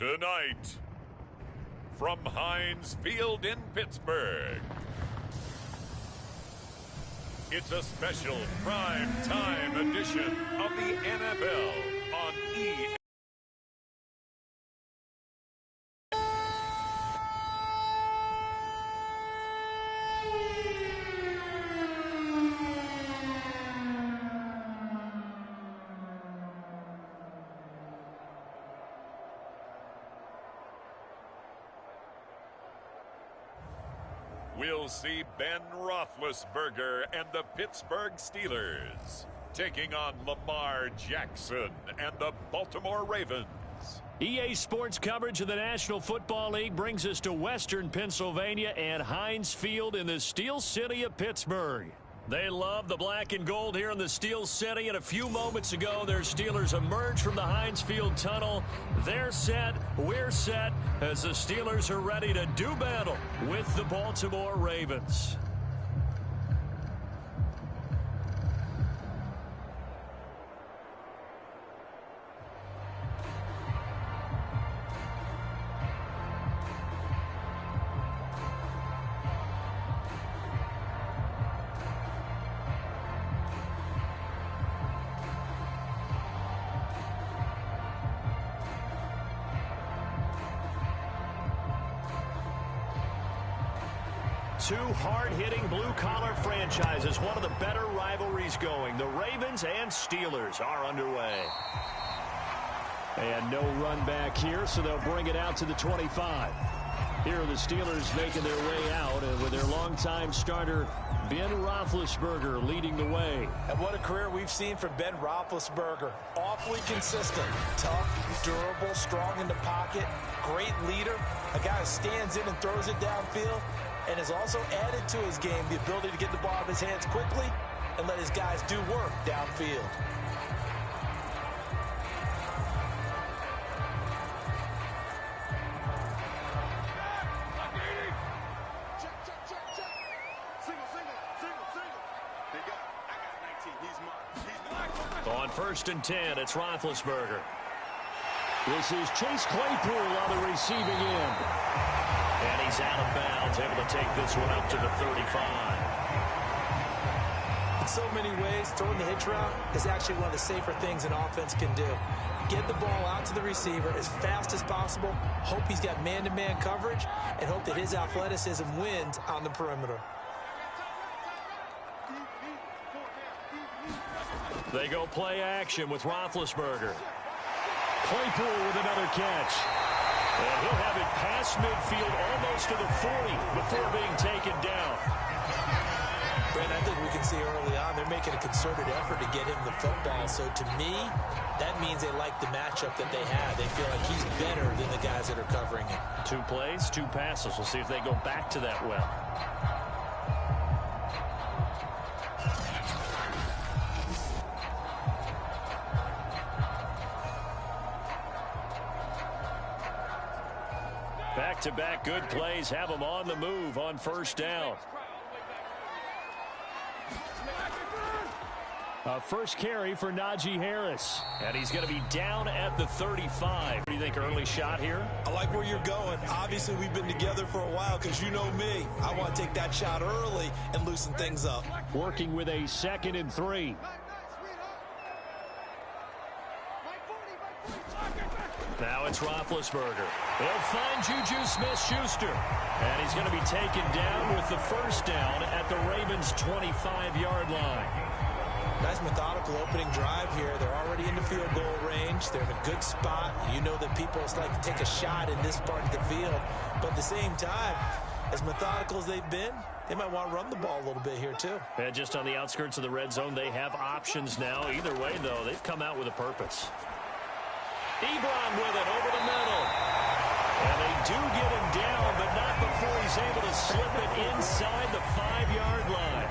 Tonight, from Heinz Field in Pittsburgh, it's a special prime time edition of the NFL on EA. We'll see Ben Roethlisberger and the Pittsburgh Steelers taking on Lamar Jackson and the Baltimore Ravens. EA Sports coverage of the National Football League brings us to Western Pennsylvania and Heinz Field in the Steel City of Pittsburgh. They love the black and gold here in the Steel City, and a few moments ago, their Steelers emerged from the Heinz Field tunnel. They're set, we're set, as the Steelers are ready to do battle with the Baltimore Ravens. Two hard-hitting blue-collar franchises, one of the better rivalries going. The Ravens and Steelers are underway. And no run back here, so they'll bring it out to the 25. Here are the Steelers making their way out, and with their longtime starter, Ben Roethlisberger, leading the way. And what a career we've seen from Ben Roethlisberger. Awfully consistent, tough, durable, strong in the pocket, great leader, a guy who stands in and throws it downfield, and has also added to his game the ability to get the ball in his hands quickly and let his guys do work downfield. On 1st and 10, it's Roethlisberger. This is Chase Claypool on the receiving end. And he's out of bounds, able to take this one up to the 35. In so many ways, throwing the hitch route is actually one of the safer things an offense can do. Get the ball out to the receiver as fast as possible, hope he's got man-to-man coverage, and hope that his athleticism wins on the perimeter. They go play action with Roethlisberger. Claypool with another catch. And he'll have it past midfield almost to the 40 before being taken down. Brent, I think we can see early on they're making a concerted effort to get him the football. So to me, that means they like the matchup that they have. They feel like he's better than the guys that are covering him. 2 plays, 2 passes. We'll see if they go back to that well. Back-to-back good plays have them on the move on 1st down. First carry for Najee Harris. And he's going to be down at the 35. What do you think, early shot here? I like where you're going. Obviously, we've been together for a while because you know me. I want to take that shot early and loosen things up. Working with a 2nd and 3. Now it's Roethlisberger. They'll find Juju Smith-Schuster. And he's going to be taken down with the 1st down at the Ravens' 25-yard line. Nice methodical opening drive here. They're already in the field goal range. They're in a good spot. You know that people like to take a shot in this part of the field. But at the same time, as methodical as they've been, they might want to run the ball a little bit here too. And just on the outskirts of the red zone, they have options now. Either way, though, they've come out with a purpose. Ebron with it over the middle. And they do get him down, but not before he's able to slip it inside the 5-yard line.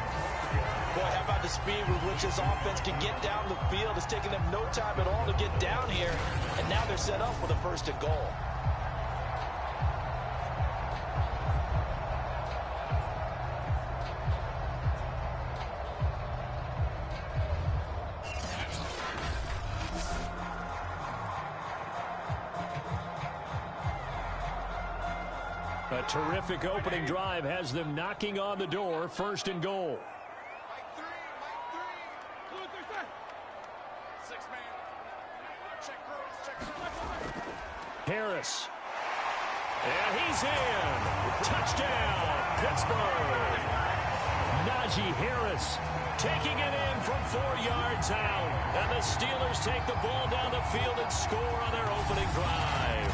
Boy, how about the speed with which this offense can get down the field? It's taking them no time at all to get down here. And now they're set up for the 1st and goal. A terrific opening drive has them knocking on the door. 1st and goal. Harris. And he's in. Touchdown, Pittsburgh. Najee Harris taking it in from 4 yards out. And the Steelers take the ball down the field and score on their opening drive.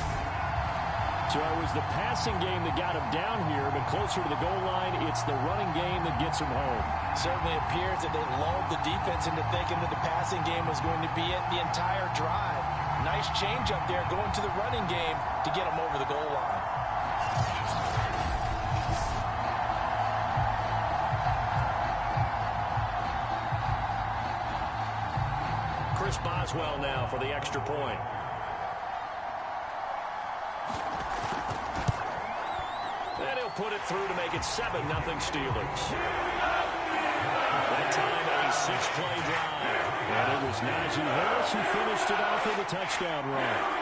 So it was the passing game that got him down here, but closer to the goal line, it's the running game that gets him home. Certainly appears that they lulled the defense into thinking that the passing game was going to be it the entire drive. Nice change up there going to the running game to get him over the goal line. Chris Boswell now for the extra point. And he'll put it through to make it 7-0 Steelers. That time a 6-play drive. And it was Najee Harris who finished it off with a touchdown run.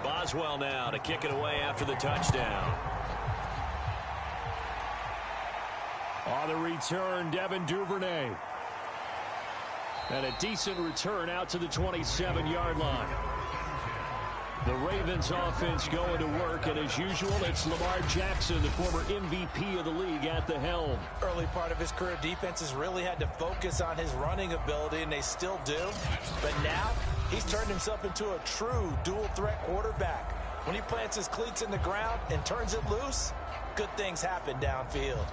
Boswell now to kick it away after the touchdown. On the return, Devin Duvernay. And a decent return out to the 27-yard line. The Ravens offense going to work, and as usual, it's Lamar Jackson, the former MVP of the league, at the helm. Early part of his career, defenses really had to focus on his running ability, and they still do. But now, he's turned himself into a true dual-threat quarterback. When he plants his cleats in the ground and turns it loose, good things happen downfield.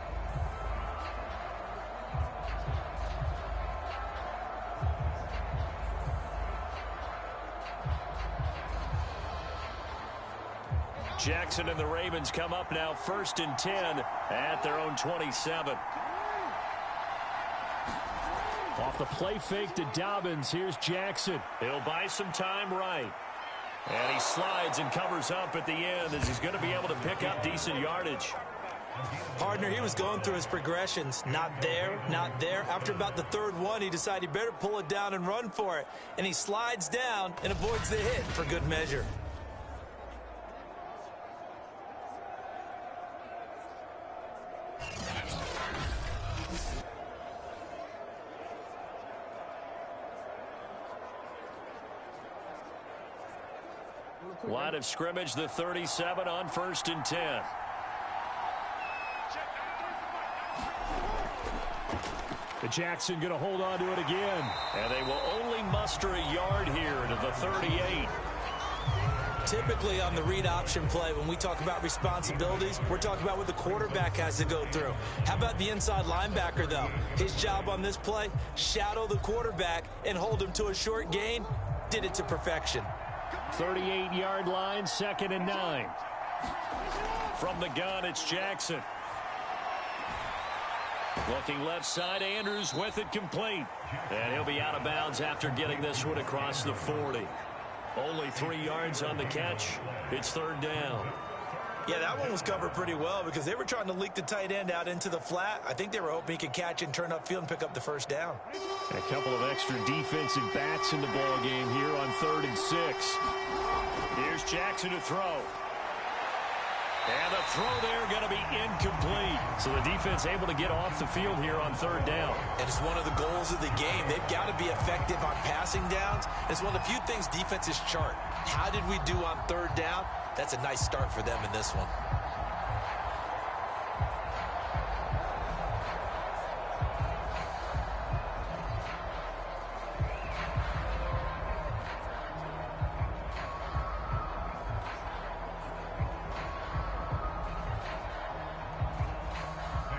Jackson and the Ravens come up now 1st and 10 at their own 27. Off the play fake to Dobbins. Here's Jackson. He'll buy some time right. And he slides and covers up at the end as he's going to be able to pick up decent yardage. Partner, he was going through his progressions. Not there, not there. After about the 3rd one, he decided he better pull it down and run for it. And he slides down and avoids the hit for good measure. Line of scrimmage, the 37 on 1st and 10. Jackson going to hold on to it again. And they will only muster a yard here to the 38. Typically on the read option play, when we talk about responsibilities, we're talking about what the quarterback has to go through. How about the inside linebacker, though? His job on this play, shadow the quarterback and hold him to a short gain. Did it to perfection. 38-yard line, 2nd and 9. From the gun, it's Jackson. Looking left side, Andrews with it complete. And he'll be out of bounds after getting this one across the 40. Only 3 yards on the catch. It's 3rd down. Yeah, that one was covered pretty well because they were trying to leak the tight end out into the flat. I think they were hoping he could catch and turn upfield and pick up the 1st down. A couple of extra defensive backs in the ball game here on 3rd and 6. Here's Jackson to throw. And the throw there going to be incomplete. So the defense able to get off the field here on 3rd down. And it's one of the goals of the game. They've got to be effective on passing downs. It's one of the few things defenses chart. How did we do on 3rd down? That's a nice start for them in this one.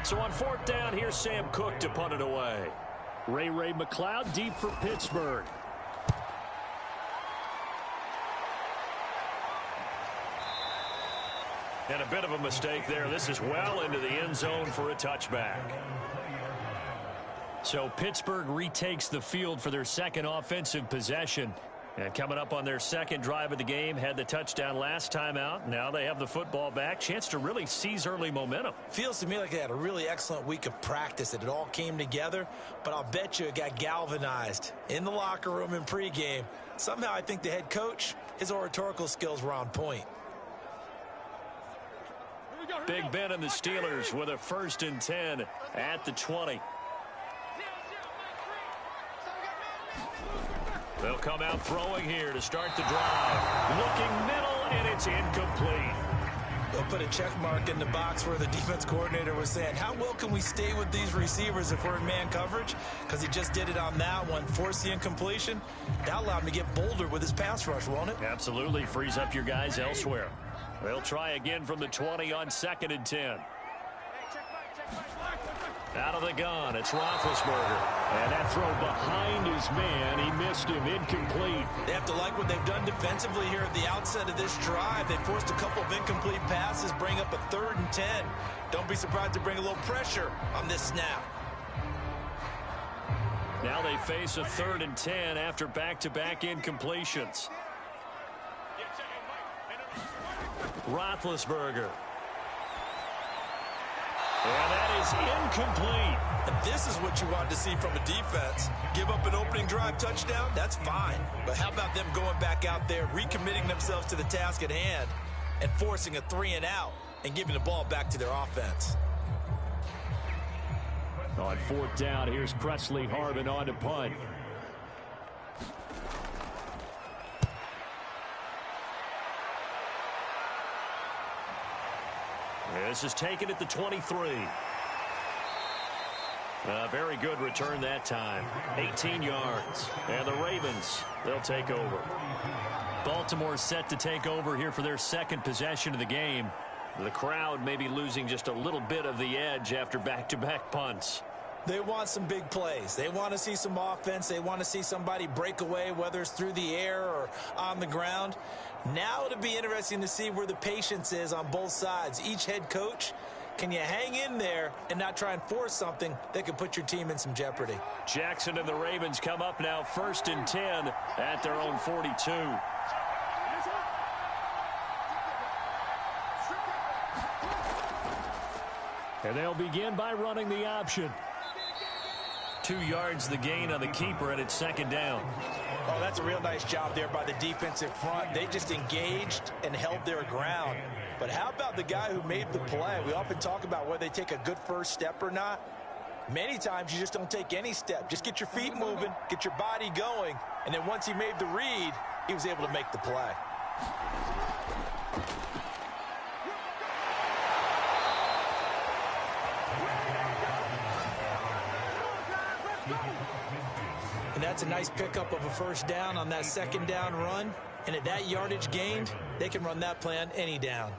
So on 4th down, here's Sam Cook to punt it away. Ray McLeod deep for Pittsburgh. And a bit of a mistake there. This is well into the end zone for a touchback. So Pittsburgh retakes the field for their second offensive possession. And coming up on their second drive of the game, had the touchdown last time out. Now they have the football back. Chance to really seize early momentum. Feels to me like they had a really excellent week of practice. It all came together, but I'll bet you it got galvanized in the locker room in pregame. Somehow I think the head coach, his oratorical skills were on point. Big Ben and the Steelers with a 1st and 10 at the 20. They'll come out throwing here to start the drive. Looking middle, and it's incomplete. They'll put a check mark in the box where the defense coordinator was saying, how well can we stay with these receivers if we're in man coverage? Because he just did it on that one, forced the incompletion. That allowed him to get bolder with his pass rush, won't it? Absolutely. Frees up your guys elsewhere. They'll try again from the 20 on 2nd and 10. Out of the gun, it's Roethlisberger. And that throw behind his man, he missed him, incomplete. They have to like what they've done defensively here at the outset of this drive. They forced a couple of incomplete passes, bring up a 3rd and 10. Don't be surprised to bring a little pressure on this snap. Now they face a 3rd and 10 after back-to-back incompletions. Roethlisberger. And that is incomplete. And this is what you want to see from a defense. Give up an opening drive touchdown, that's fine. But how about them going back out there, recommitting themselves to the task at hand, and forcing a 3 and out, and giving the ball back to their offense. On 4th down, here's Presley Harvin on to punt. This is taken at the 23. A very good return that time. 18 yards. And the Ravens, they'll take over. Baltimore set to take over here for their second possession of the game. The crowd may be losing just a little bit of the edge after back-to-back punts. They want some big plays. They want to see some offense. They want to see somebody break away, whether it's through the air or on the ground. Now it'll be interesting to see where the patience is on both sides. Each head coach, can you hang in there and not try and force something that could put your team in some jeopardy? Jackson and the Ravens come up now 1st and 10 at their own 42. And they'll begin by running the option. 2 yards the gain on the keeper, and it's 2nd down. Oh, that's a real nice job there by the defensive front. They just engaged and held their ground. But how about the guy who made the play? We often talk about whether they take a good first step or not. Many times you just don't take any step. Just get your feet moving, get your body going, and then once he made the read, he was able to make the play. And that's a nice pickup of a 1st down on that 2nd down run. And at that yardage gained, they can run that plan any down.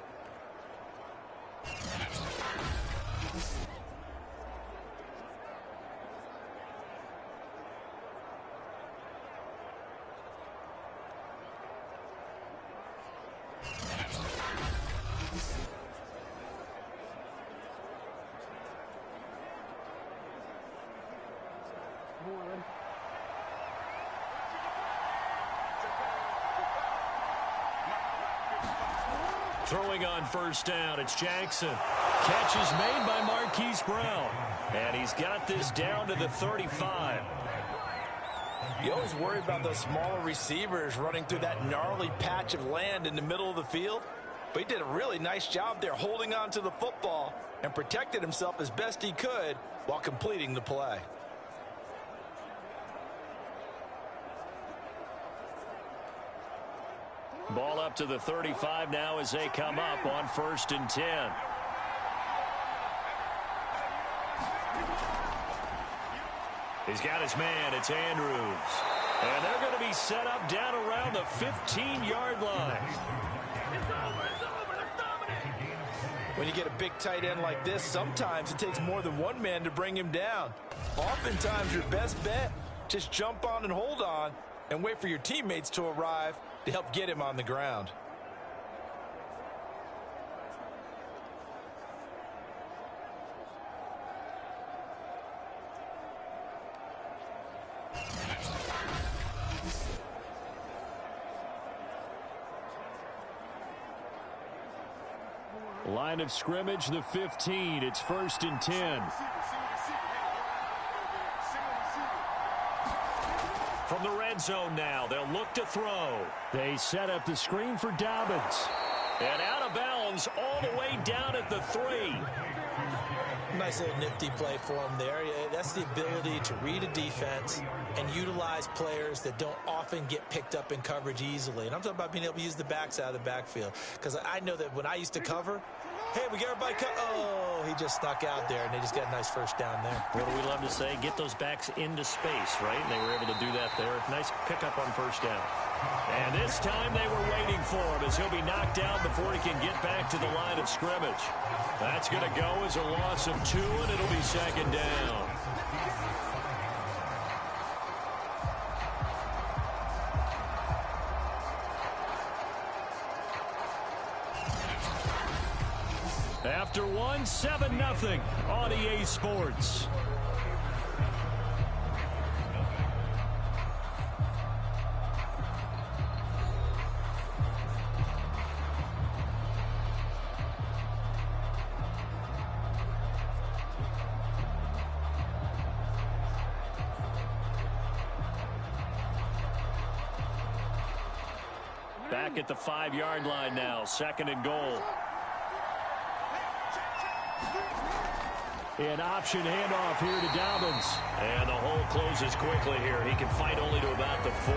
Throwing on 1st down, it's Jackson. Catch is made by Marquise Brown. And he's got this down to the 35. You always worry about those smaller receivers running through that gnarly patch of land in the middle of the field. But he did a really nice job there holding on to the football and protected himself as best he could while completing the play. Ball up to the 35 now as they come up on 1st and 10. He's got his man. It's Andrews. And they're going to be set up down around the 15-yard line. When you get a big tight end like this, sometimes it takes more than one man to bring him down. Oftentimes, your best bet, just jump on and hold on and wait for your teammates to arrive to help get him on the ground. Line of scrimmage, the 15. It's 1st and 10. From the red zone now, they'll look to throw. They set up the screen for Dobbins. And out of bounds all the way down at the 3. Nice little nifty play for him there. That's the ability to read a defense and utilize players that don't often get picked up in coverage easily. And I'm talking about being able to use the backs out of the backfield. Because I know that when I used to cover, hey, we got everybody cut. Oh, he just snuck out there, and they just got a nice first down there. What do we love to say? Get those backs into space, right? And they were able to do that there. Nice pickup on first down. And this time they were waiting for him as he'll be knocked down before he can get back to the line of scrimmage. That's going to go as a loss of 2, and it'll be 2nd down. After 1, 7-0 on EA Sports. Back at the 5-yard line now, 2nd and goal. An option handoff here to Dobbins. And the hole closes quickly here. He can fight only to about the 4.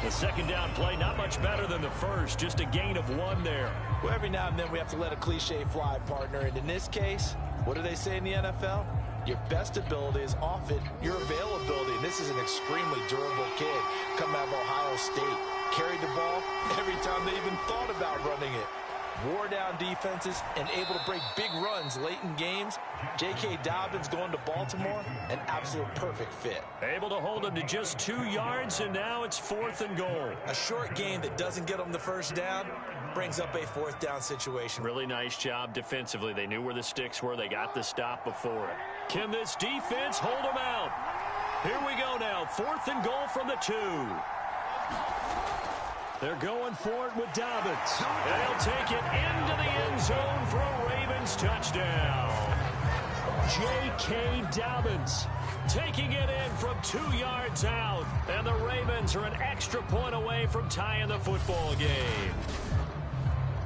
The 2nd down play, not much better than the first. Just a gain of 1 there. Well, every now and then we have to let a cliche fly, partner. And in this case, what do they say in the NFL? Your best ability is often your availability. And this is an extremely durable kid coming out of Ohio State. Carried the ball every time they even thought about running it. Wore down defenses and able to break big runs late in games. J.K. Dobbins going to Baltimore, an absolute perfect fit. Able to hold him to just 2 yards, and now it's 4th and goal. A short game that doesn't get them the first down brings up a 4th down situation. Really nice job defensively. They knew where the sticks were. They got the stop before it. Can this defense hold them out? Here we go now. 4th and goal from the 2. They're going for it with Dobbins. And he'll take it into the end zone for a Ravens touchdown. J.K. Dobbins taking it in from 2 yards out. And the Ravens are an extra point away from tying the football game.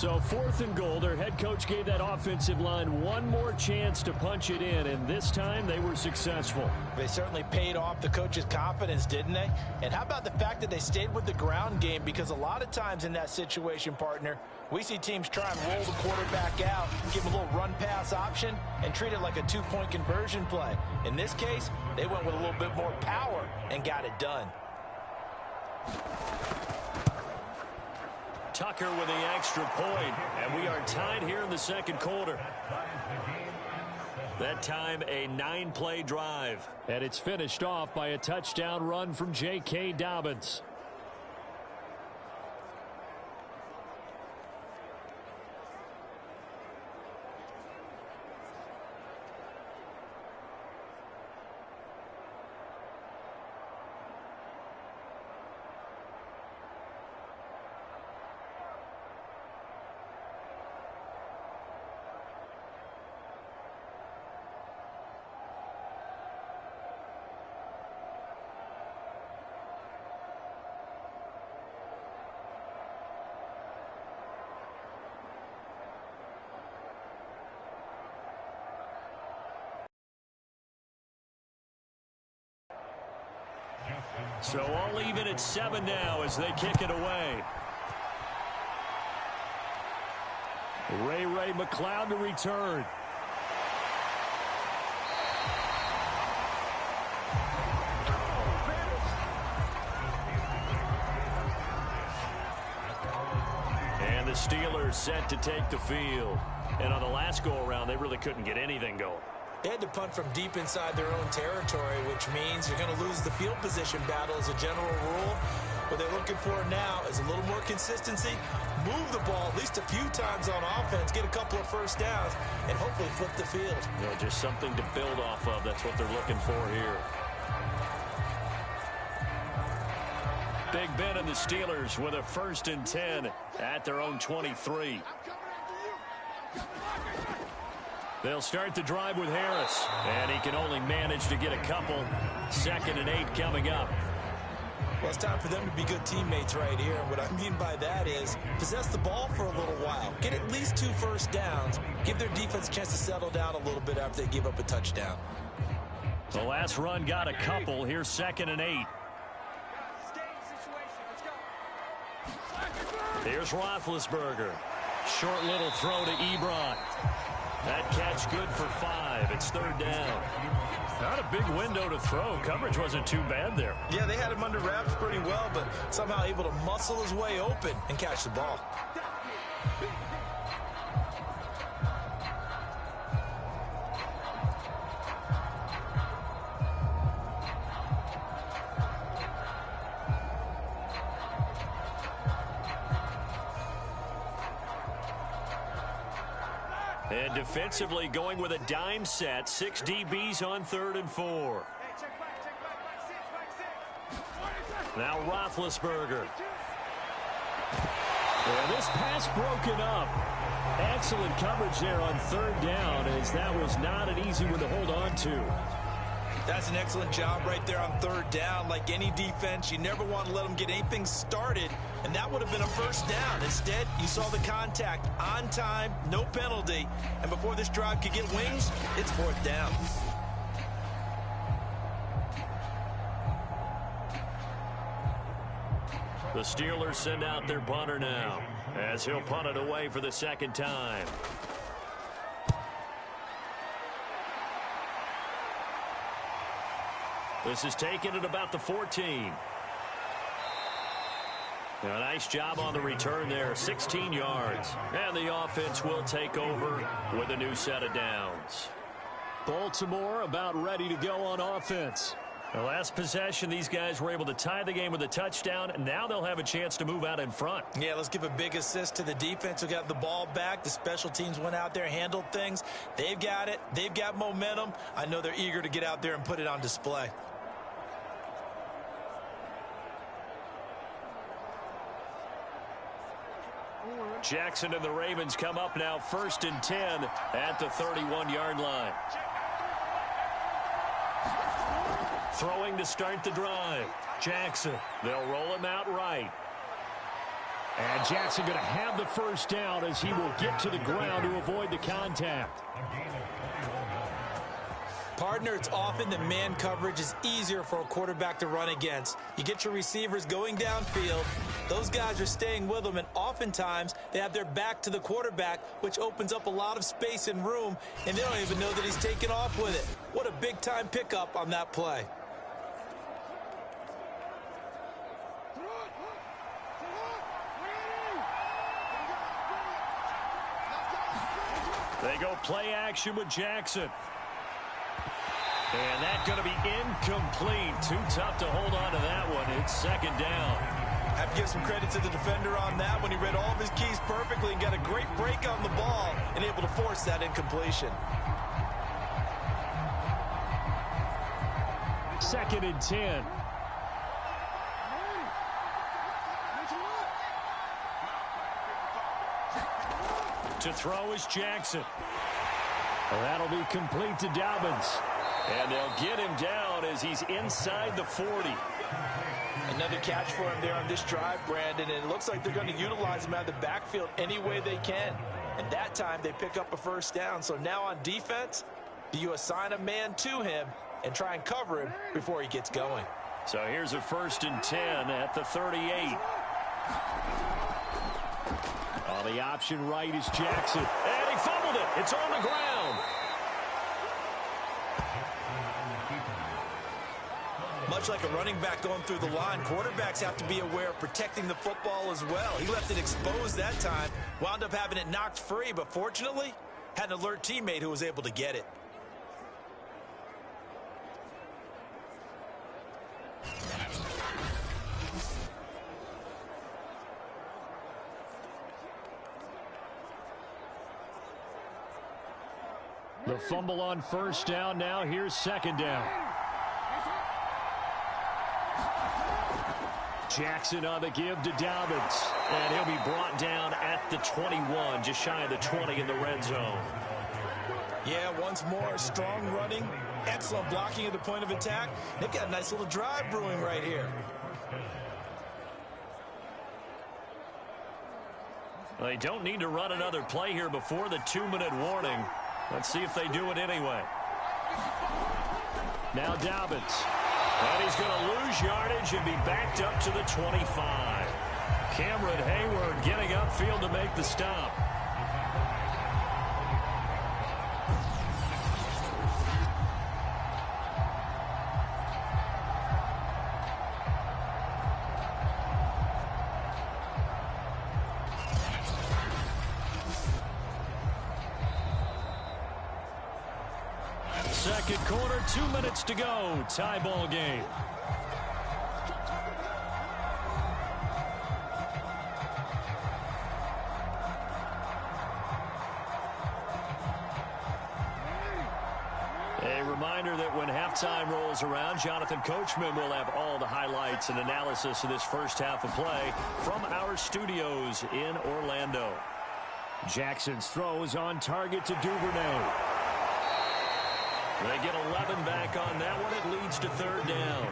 So 4th and goal, their head coach gave that offensive line one more chance to punch it in, and this time they were successful. They certainly paid off the coach's confidence, didn't they? And how about the fact that they stayed with the ground game? Because a lot of times in that situation, partner, we see teams try and roll the quarterback out, give him a little run-pass option, and treat it like a 2-point conversion play. In this case, they went with a little bit more power and got it done. Tucker with the extra point, and we are tied here in the 2nd quarter. That time a 9-play drive, and it's finished off by a touchdown run from J.K. Dobbins. So all even at 7 now as they kick it away. Ray McLeod to return. And the Steelers set to take the field. And on the last go-around, they really couldn't get anything going. They had to punt from deep inside their own territory, which means you're going to lose the field position battle as a general rule. What they're looking for now is a little more consistency, move the ball at least a few times on offense, get a couple of first downs, and hopefully flip the field. You know, just something to build off of. That's what they're looking for here. Big Ben and the Steelers with a 1st and 10 at their own 23. They'll start the drive with Harris, and he can only manage to get a couple. 2nd and 8 coming up. Well, it's time for them to be good teammates right here. And what I mean by that is possess the ball for a little while. Get at least 2 first downs. Give their defense a chance to settle down a little bit after they give up a touchdown. The last run got a couple. Here's 2nd and 8. Here's Roethlisberger. Short little throw to Ebron. That catch good for 5. It's 3rd down. Not a big window to throw. Coverage wasn't too bad there. Yeah, they had him under wraps pretty well, but somehow able to muscle his way open and catch the ball. And defensively going with a dime set. 6 DBs on 3rd and 4. Now Roethlisberger. And this pass broken up. Excellent coverage there on 3rd down, as that was not an easy one to hold on to. That's an excellent job right there on 3rd down. Like any defense, you never want to let them get anything started, and that would have been a first down. Instead, you saw the contact on time, no penalty, and before this drive could get wings, it's 4th down. The Steelers send out their punter now, as he'll punt it away for the 2nd time. This is taken at about the 14. A nice job on the return there, 16 yards. And the offense will take over with a new set of downs. Baltimore about ready to go on offense. The last possession, these guys were able to tie the game with a touchdown, and now they'll have a chance to move out in front. Yeah, let's give a big assist to the defense who got the ball back. The special teams went out there, handled things. They've got it. They've got momentum. I know they're eager to get out there and put it on display. Jackson and the Ravens come up now 1st and 10 at the 31-yard line. Throwing to start the drive. Jackson. They'll roll him out right. And Jackson going to have the 1st down as he will get to the ground to avoid the contact. Partner, it's often that man coverage is easier for a quarterback to run against. You get your receivers going downfield. Those guys are staying with them, and oftentimes they have their back to the quarterback, which opens up a lot of space and room, and they don't even know that he's taken off with it. What a big-time pickup on that play. They go play action with Jackson. And that's going to be incomplete. Too tough to hold on to that one. It's 2nd down. Have to give some credit to the defender on that one. He read all of his keys perfectly and got a great break on the ball and able to force that incompletion. 2nd and 10. To throw is Jackson. Well, that'll be complete to Dobbins. And they'll get him down as he's inside the 40. Another catch for him there on this drive, Brandon, and it looks like they're going to utilize him out of the backfield any way they can. And that time they pick up a 1st down. So now on defense, do you assign a man to him and try and cover him before he gets going? So here's a 1st and 10 at the 38. On the option right is Jackson. And he fumbled it. It's on the ground. Much like a running back going through the line, quarterbacks have to be aware of protecting the football as well. He left it exposed that time, wound up having it knocked free, but fortunately, had an alert teammate who was able to get it. The fumble on first down. Now here's second down. Jackson on the give to Dobbins. And he'll be brought down at the 21, just shy of the 20 in the red zone. Yeah, once more, strong running, excellent blocking at the point of attack. They've got a nice little drive brewing right here. They don't need to run another play here before the 2-minute warning. Let's see if they do it anyway. Now Dobbins. And he's going to lose yardage and be backed up to the 25. Cameron Hayward getting upfield to make the stop. Second quarter, 2 minutes to go. Tie ball game. A reminder that when halftime rolls around, Jonathan Coachman will have all the highlights and analysis of this first half of play from our studios in Orlando. Jackson's throw is on target to Duvernay. They get 11 back on that one. It leads to third down.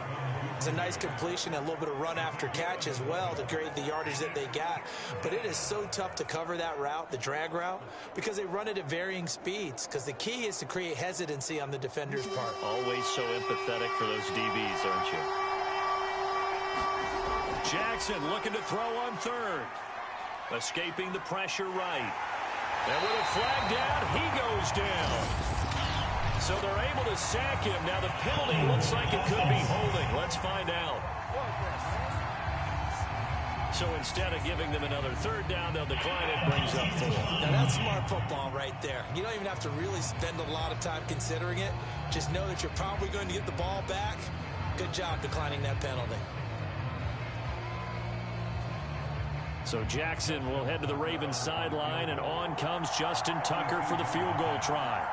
It's a nice completion and a little bit of run after catch as well to create the yardage that they got. But it is so tough to cover that route, the drag route, because they run it at varying speeds. Because the key is to create hesitancy on the defender's part. Always so empathetic for those DBs, aren't you? Jackson looking to throw on third. Escaping the pressure right. And with a flag down, he goes down. So they're able to sack him. Now the penalty looks like it could be holding. Let's find out. So instead of giving them another third down, they'll decline it. Brings up 4. Now that's smart football right there. You don't even have to really spend a lot of time considering it. Just know that you're probably going to get the ball back. Good job declining that penalty. So Jackson will head to the Ravens sideline, and on comes Justin Tucker for the field goal try.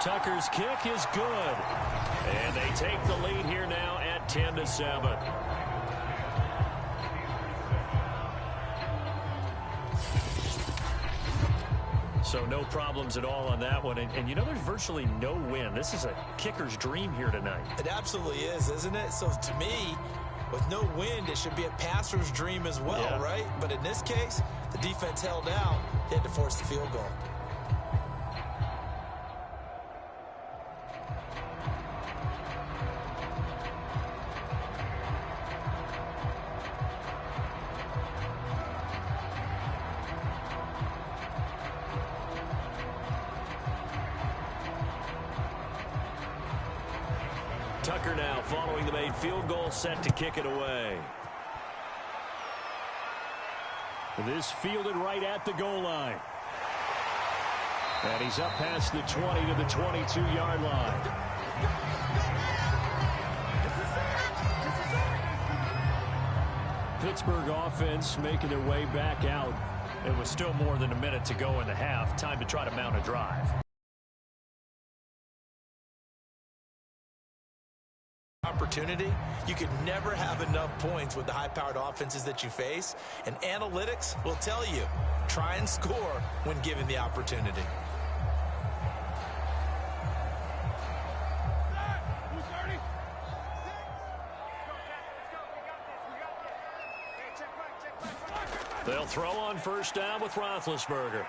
Tucker's kick is good. And they take the lead here now at 10-7. So no problems at all on that one. And you know, there's virtually no wind. This is a kicker's dream here tonight. It absolutely is, isn't it? So to me, with no wind, it should be a passer's dream as well, yeah. Right? But in this case, the defense held out. They had to force the field goal. Tucker now following the made field goal, set to kick it away. This fielded right at the goal line. And he's up past the 20 to the 22-yard line. Pittsburgh offense making their way back out. It was still more than a minute to go in the half. Time to try to mount a drive. Opportunity. You could never have enough points with the high-powered offenses that you face, and analytics will tell you, try and score when given the opportunity. They'll throw on first down with Roethlisberger.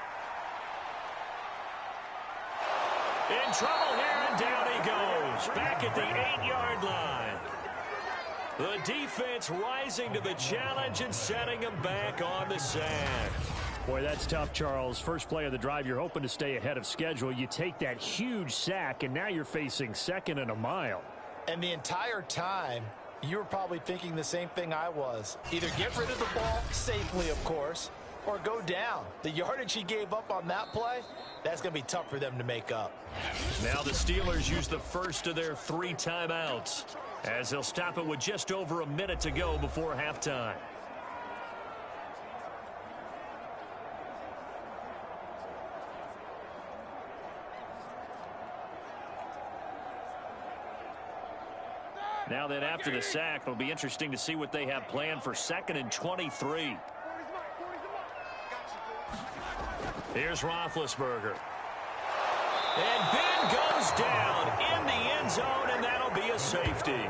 In trouble here, and down he goes. Back at the 8-yard line. The defense rising to the challenge and setting him back on the sand. Boy, that's tough, Charles. First play of the drive, you're hoping to stay ahead of schedule. You take that huge sack, and now you're facing 2nd and a mile. And the entire time, you were probably thinking the same thing I was. Either get rid of the ball, safely, of course, or go down. The yardage he gave up on that play, that's going to be tough for them to make up. Now the Steelers use the first of their 3 timeouts, as they'll stop it with just over a minute to go before halftime. Now then, after the sack, it'll be interesting to see what they have planned for 2nd and 23. Here's Roethlisberger. And Ben goes down in the end zone, and that'll be a safety.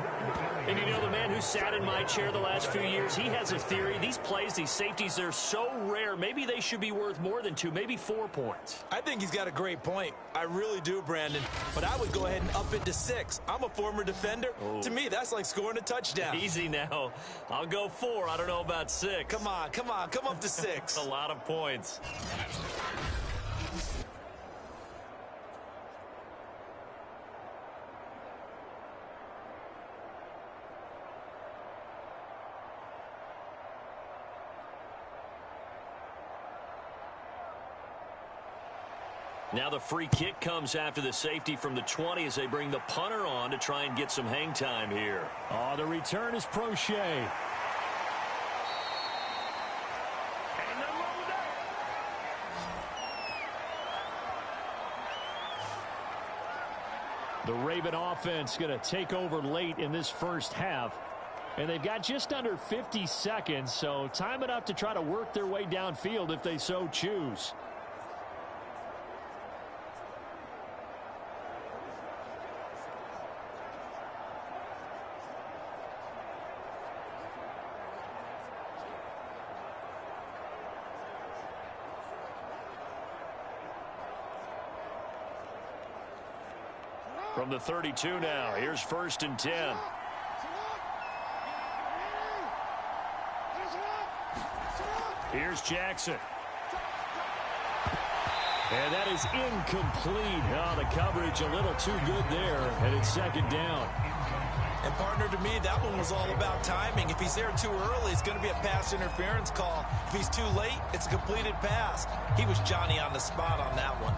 And you know, the man who sat in my chair the last few years, he has a theory. These plays, these safeties, they're so rare. Maybe they should be worth more than 2, maybe 4 points. I think he's got a great point. I really do, Brandon. But I would go ahead and up it to 6. I'm a former defender. To me, that's like scoring a touchdown. Easy now. I'll go 4. I don't know about 6. Come on. Come up to 6. A lot of points. Now the free kick comes after the safety from the 20 as they bring the punter on to try and get some hang time here. Oh, the return is Prochet. The Raven offense going to take over late in this first half. And they've got just under 50 seconds, so time enough to try to work their way downfield if they so choose. From the 32 now, here's 1st and 10. Here's Jackson. And that is incomplete. Oh, the coverage a little too good there, and it's 2nd down. And partner, to me, that one was all about timing. If he's there too early, it's going to be a pass interference call. If he's too late, it's a completed pass. He was Johnny on the spot on that one.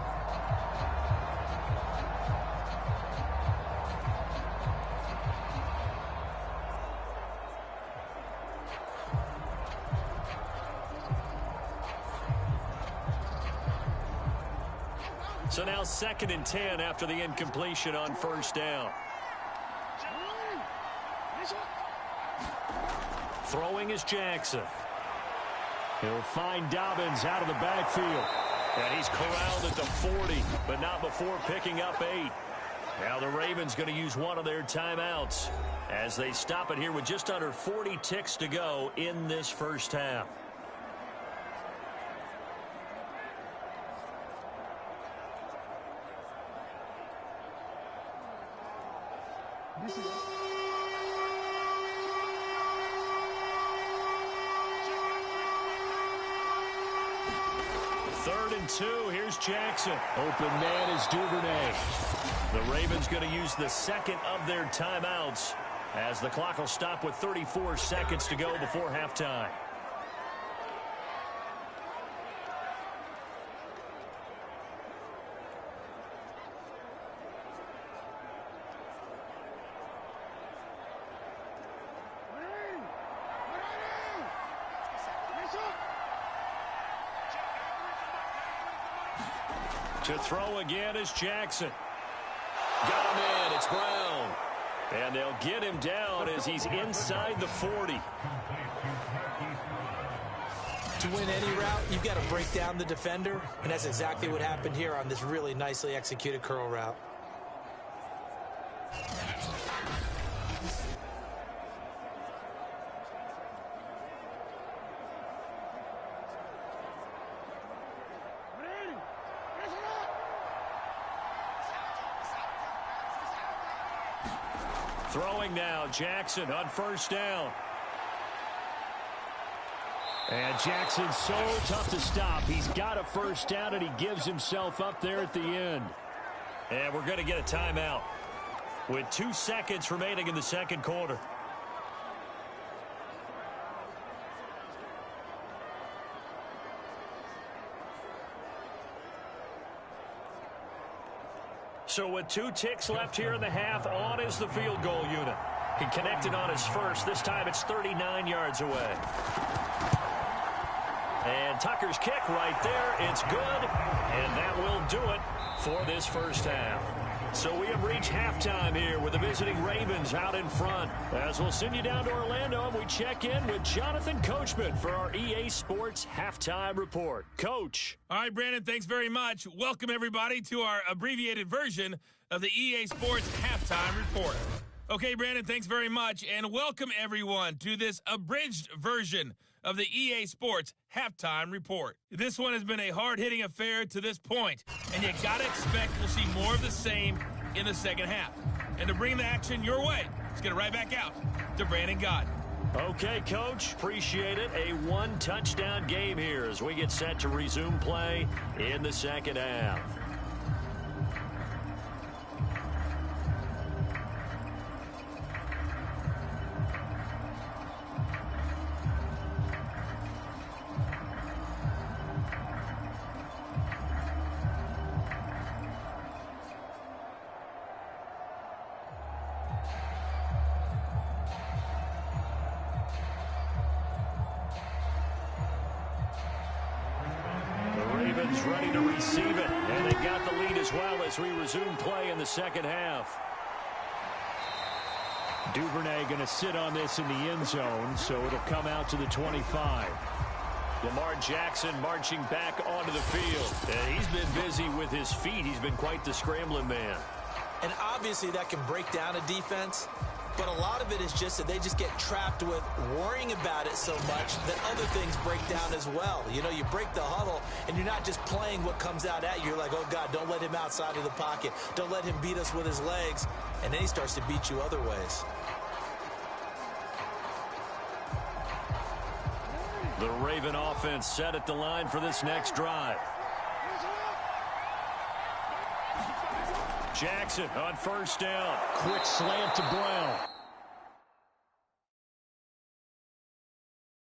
So now 2nd and 10 after the incompletion on 1st down. Throwing is Jackson. He'll find Dobbins out of the backfield. And he's corralled at the 40, but not before picking up 8. Now the Ravens going to use one of their timeouts as they stop it here with just under 40 ticks to go in this first half. Third and 2. Here's Jackson. Open man is Duvernay. The Ravens going to use the 2nd of their timeouts as the clock will stop with 34 seconds to go before halftime. To throw again is Jackson. Got him in. It's Brown. And they'll get him down as he's inside the 40. To win any route, you've got to break down the defender, and that's exactly what happened here on this really nicely executed curl route. Throwing now, Jackson on 1st down. And Jackson's so tough to stop. He's got a first down, and he gives himself up there at the end. And we're going to get a timeout with 2 seconds remaining in the second quarter. So with 2 ticks left here in the half, on is the field goal unit. He connected on his first. This time it's 39 yards away. And Tucker's kick right there. It's good. And that will do it for this first half. So we have reached halftime here with the visiting Ravens out in front. As we'll send you down to Orlando, and we check in with Jonathan Coachman for our EA Sports Halftime Report. Coach. All right, Brandon, thanks very much. Welcome, everybody, to our abbreviated version of the EA Sports Halftime Report. Okay, Brandon, thanks very much, and welcome, everyone, to this abridged version of the EA Sports Halftime Report. This one has been a hard-hitting affair to this point, and you got to expect we'll see more of the same in the second half. And to bring the action your way, let's get it right back out to Brandon Gott. Okay, Coach, appreciate it. A 1-touchdown game here as we get set to resume play in the second half. Ready to receive it, and they've got the lead as well as we resume play in the second half. Duvernay going to sit on this in the end zone, so it'll come out to the 25. Lamar Jackson marching back onto the field. He's been busy with his feet. He's been quite the scrambling man. And obviously that can break down a defense, but a lot of it is just that they just get trapped with worrying about it so much that other things break down as well. You know, you break the huddle, and you're not just playing what comes out at you. You're like, oh, God, don't let him outside of the pocket. Don't let him beat us with his legs. And then he starts to beat you other ways. The Raven offense set at the line for this next drive. Jackson on first down. Quick slant to Brown.